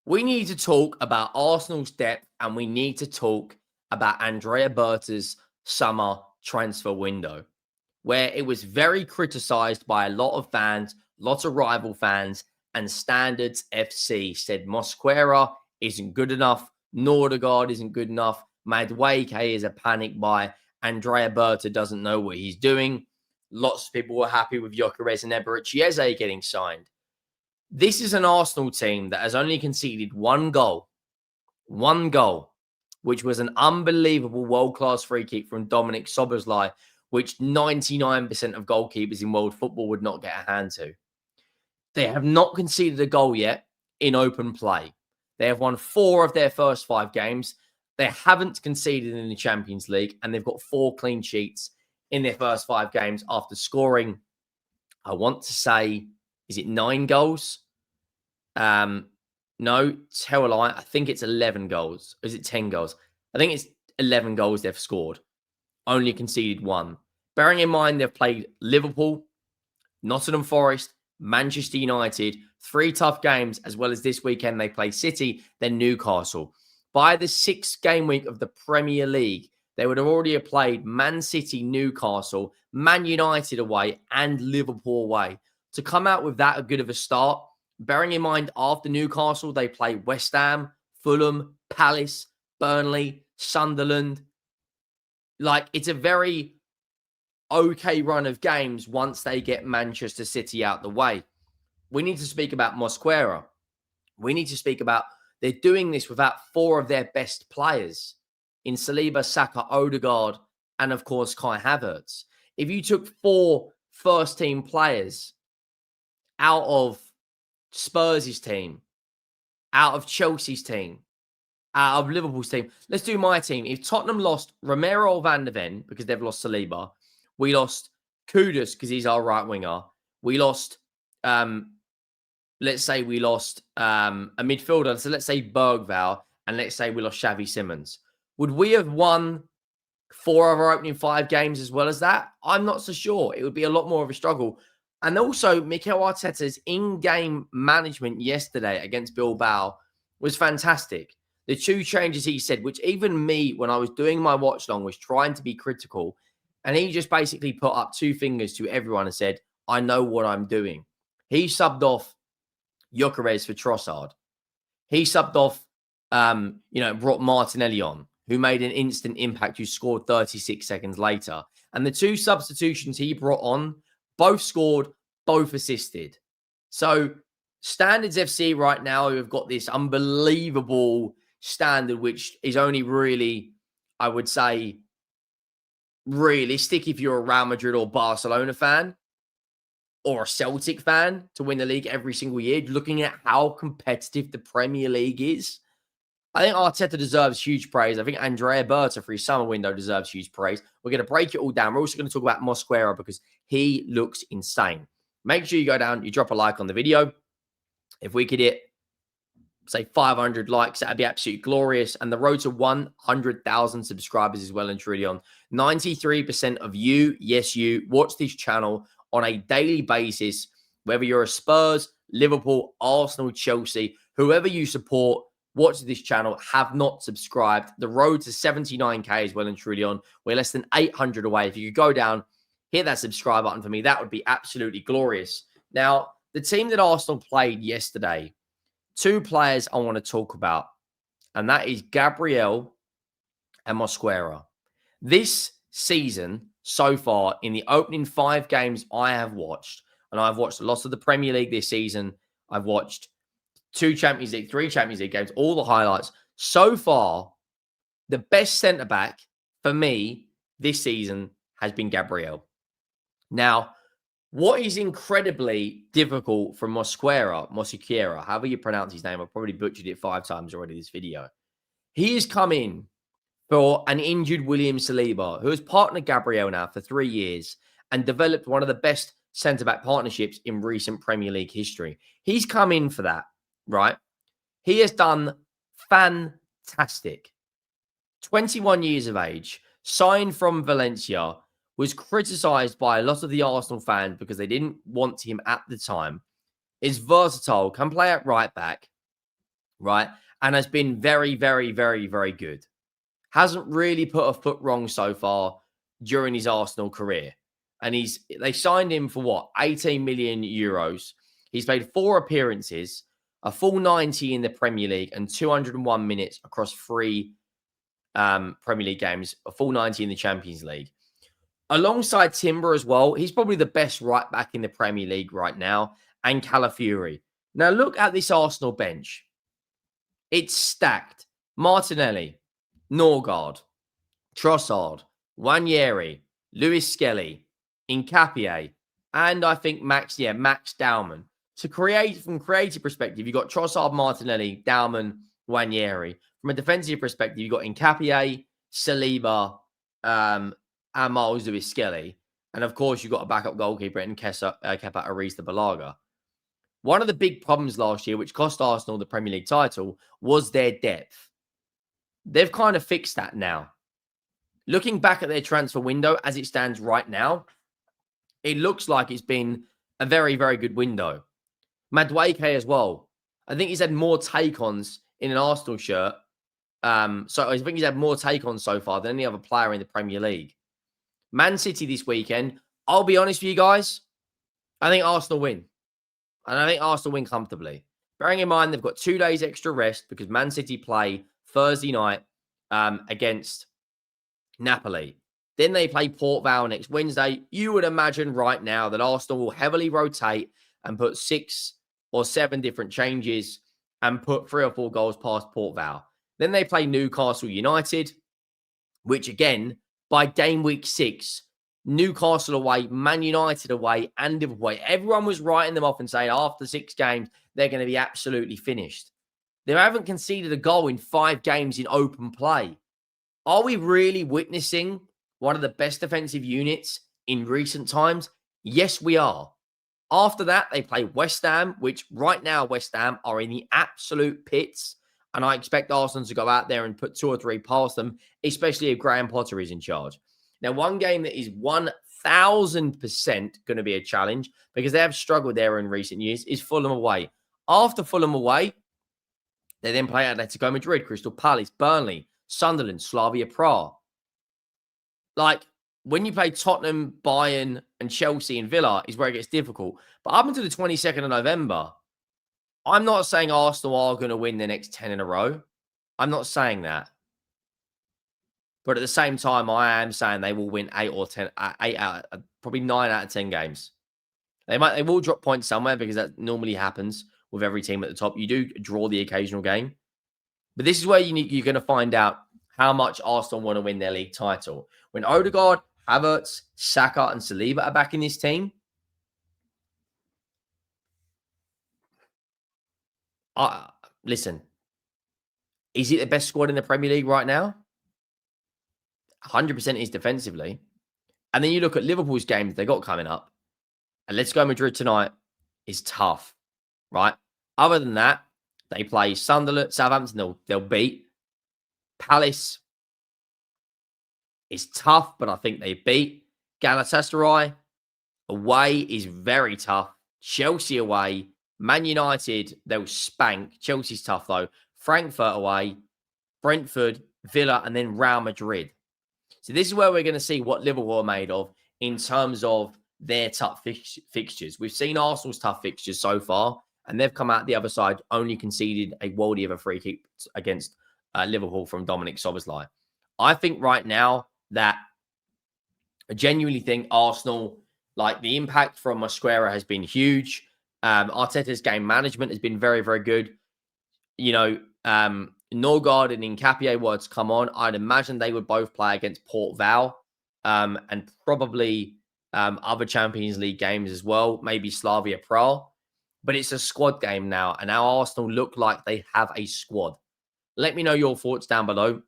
We need to talk about Arsenal's depth and we need to talk about Andrea Berta's summer transfer window, where it was very criticised by a lot of fans, lots of rival fans, and Standards FC said Mosquera isn't good enough, Odegaard isn't good enough, Madueke is a panic buy, Andrea Berta doesn't know what he's doing. Lots of people were happy with Gyökeres and Eberechieze getting signed. This is an Arsenal team that has only conceded one goal, which was an unbelievable world-class free kick from Dominic Szoboszlai, which 99% of goalkeepers in world football would not get a hand to. They have not conceded a goal yet in open play. They have won 4 of their first 5 games. They haven't conceded in the Champions League, and they've got 4 clean sheets in their first 5 games after scoring, I want to say, is it 9 goals? No, tell a lie. I think it's 11 goals. Is it 10 goals? I think it's 11 goals they've scored. Only conceded 1. Bearing in mind they've played Liverpool, Nottingham Forest, Manchester United, 3 tough games, as well as this weekend they play City, then Newcastle. By the 6th game week of the Premier League, they would have already played Man City, Newcastle, Man United away, and Liverpool away. To come out with that good of a start, bearing in mind after Newcastle, they play West Ham, Fulham, Palace, Burnley, Sunderland. Like, it's a very okay run of games once they get Manchester City out the way. We need to speak about Mosquera. We need to speak about they're doing this without 4 of their best players in Saliba, Saka, Odegaard, and of course Kai Havertz. If you took 4 first-team players out of Spurs' team, out of Chelsea's team, out of Liverpool's team, let's do my team. If Tottenham lost Romero or Van de Ven because they've lost Saliba, we lost Kudus because he's our right winger. We lost, let's say we lost a midfielder. So let's say Bergvall, and let's say we lost Xavi Simons. Would we have won 4 of our opening 5 games as well as that? I'm not so sure. It would be a lot more of a struggle. And also, Mikel Arteta's in-game management yesterday against Bilbao was fantastic. The 2 changes he said, which even me, when I was doing my watch-long, was trying to be critical. And he just basically put up 2 fingers to everyone and said, I know what I'm doing. He subbed off Gyökeres for Trossard. He subbed off, brought Martinelli on, who made an instant impact, who scored 36 seconds later. And the 2 substitutions he brought on, both scored, both assisted. So Standards FC right now, who have got this unbelievable standard, which is only really, I would say, realistic if you're a Real Madrid or Barcelona fan or a Celtic fan to win the league every single year, looking at how competitive the Premier League is. I think Arteta deserves huge praise. I think Andrea Berta for his summer window deserves huge praise. We're going to break it all down. We're also going to talk about Mosquera because he looks insane. Make sure you go down, you drop a like on the video. If we could hit, say, 500 likes, that'd be absolutely glorious. And the road to 100,000 subscribers is well and truly on. 93% of you, yes, you, watch this channel on a daily basis, whether you're a Spurs, Liverpool, Arsenal, Chelsea, whoever you support, watch this channel, have not subscribed. The road to 79K is well and truly on. We're less than 800 away. If you could go down, hit that subscribe button for me, that would be absolutely glorious. Now, the team that Arsenal played yesterday, 2 players I want to talk about, and that is Gabriel and Mosquera. This season, so far, in the opening 5 games I have watched, and I've watched lots of the Premier League this season, I've watched 2 Champions League, 3 Champions League games, all the highlights. So far, the best centre-back for me this season has been Gabriel. Now, what is incredibly difficult for Mosquera, however you pronounce his name, I've probably butchered it 5 times already this video. He has come in for an injured William Saliba, who has partnered Gabriel now for 3 years and developed one of the best centre-back partnerships in recent Premier League history. He's come in for that, right? He has done fantastic. 21 years of age, signed from Valencia, was criticised by a lot of the Arsenal fans because they didn't want him at the time. Is versatile, can play at right back, right? And has been very, very, very, very good. Hasn't really put a foot wrong so far during his Arsenal career. And they signed him for what? 18 million euros. He's played 4 appearances, a full 90 in the Premier League, and 201 minutes across 3 Premier League games, a full 90 in the Champions League. Alongside Timber as well, he's probably the best right back in the Premier League right now, and Calafiori. Now look at this Arsenal bench. It's stacked. Martinelli, Norgard, Trossard, Wanyeri, Lewis Skelly, Nkapie, and I think Max Dowman. From creative perspective, you've got Trossard, Martinelli, Dowman, Wanyeri. From a defensive perspective, you've got Nkapie, Saliba, and Miles Lewis Skelly. And of course, you've got a backup goalkeeper in Kepa Arrizabalaga. One of the big problems last year, which cost Arsenal the Premier League title, was their depth. They've kind of fixed that now. Looking back at their transfer window as it stands right now, it looks like it's been a very, very good window. Madueke as well. I think he's had more take-ons in an Arsenal shirt. So I think he's had more take-ons so far than any other player in the Premier League. Man City this weekend, I'll be honest with you guys, I think Arsenal win. And I think Arsenal win comfortably. Bearing in mind, they've got 2 days extra rest because Man City play Thursday night against Napoli. Then they play Port Vale next Wednesday. You would imagine right now that Arsenal will heavily rotate and put 6 or 7 different changes and put 3 or 4 goals past Port Vale. Then they play Newcastle United, which again, by game week 6, Newcastle away, Man United away, and Liverpool away. Everyone was writing them off and saying after 6 games, they're going to be absolutely finished. They haven't conceded a goal in 5 games in open play. Are we really witnessing one of the best defensive units in recent times? Yes, we are. After that, they play West Ham, which right now West Ham are in the absolute pits. And I expect Arsenal to go out there and put 2 or 3 past them, especially if Graham Potter is in charge. Now, one game that is 1,000% going to be a challenge because they have struggled there in recent years is Fulham away. After Fulham away, they then play Atletico Madrid, Crystal Palace, Burnley, Sunderland, Slavia Prague. Like, when you play Tottenham, Bayern, and Chelsea and Villa is where it gets difficult. But up until the 22nd of November, I'm not saying Arsenal are going to win the next 10 in a row. I'm not saying that. But at the same time, I am saying they will win 8 or 10, probably 9 out of 10 games. They will drop points somewhere because that normally happens with every team at the top. You do draw the occasional game. But this is where you're going to find out how much Arsenal want to win their league title. When Odegaard, Havertz, Saka, and Saliba are back in this team, listen, is it the best squad in the Premier League right now? 100% is defensively. And then you look at Liverpool's games they got coming up. And let's go Madrid tonight is tough, right? Other than that, they play Sunderland, Southampton, they'll beat. Palace is tough, but I think they beat. Galatasaray away is very tough. Chelsea away. Man United, they'll spank. Chelsea's tough, though. Frankfurt away. Brentford, Villa, and then Real Madrid. So this is where we're going to see what Liverpool are made of in terms of their tough fixtures. We've seen Arsenal's tough fixtures so far, and they've come out the other side, only conceded a worldie of a free kick against Liverpool from Dominic Szoboszlai. I think right now that I genuinely think Arsenal, like the impact from Mosquera has been huge. Arteta's game management has been very, very good. You know, Norgard and Nkapie were to come on. I'd imagine they would both play against Port Vale and probably other Champions League games as well, maybe Slavia Prague. But it's a squad game now, and now Arsenal look like they have a squad. Let me know your thoughts down below.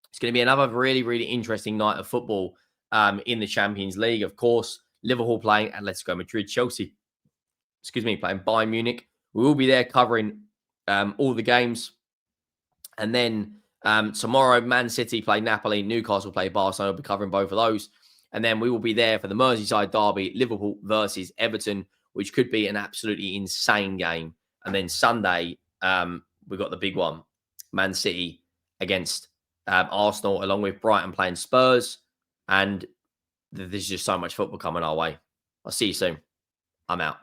It's going to be another really, really interesting night of football in the Champions League. Of course, Liverpool playing Atletico Madrid, Chelsea, playing Bayern Munich. We will be there covering all the games. And then tomorrow, Man City play Napoli, Newcastle play Barcelona. We'll be covering both of those. And then we will be there for the Merseyside derby, Liverpool versus Everton, which could be an absolutely insane game. And then Sunday, we've got the big one, Man City against Arsenal, along with Brighton playing Spurs. And there's just so much football coming our way. I'll see you soon. I'm out.